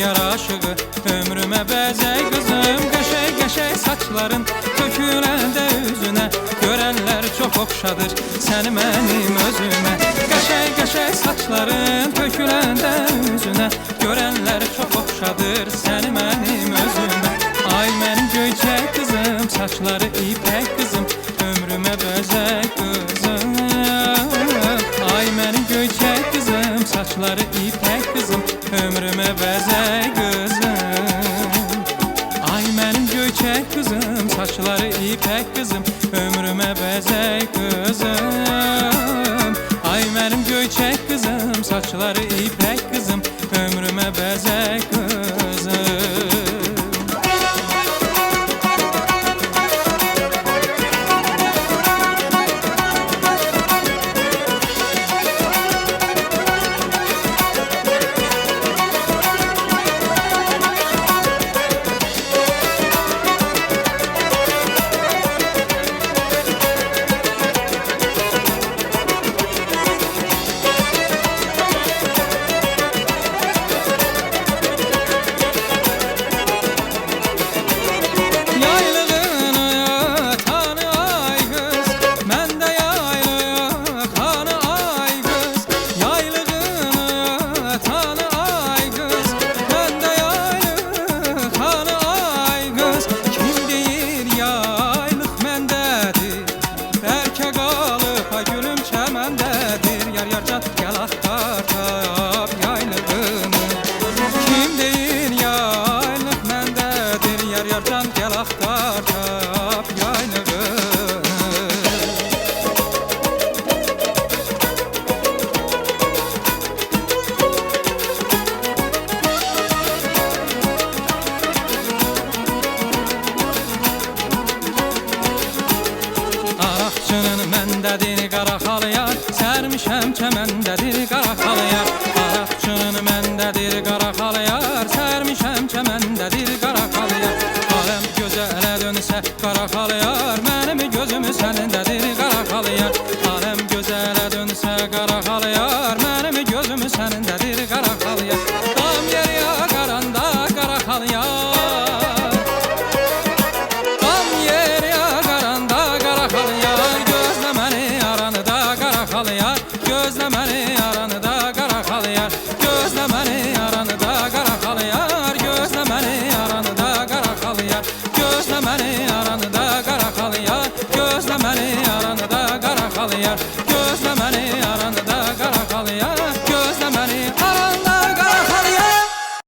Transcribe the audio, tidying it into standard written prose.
yar aşığı, ömrüme bəzək qızım. Qəşəng qəşəng saçların töküləndə üzünə, görənlər çox oxşadır səni mənim özümə. Qəşəng qəşəng saçların töküləndə üzünə, görənlər çox oxşadır səni mənim özümə. Ay mənim göyçək qızım, saçları ipək qızım, ömrümə bəzək qızım. Ay mənim göyçək qızım, saçları ipək qızım, ömrümə bəzək qızım. Ay mənim göyçək qızım, saçları ipək qızım,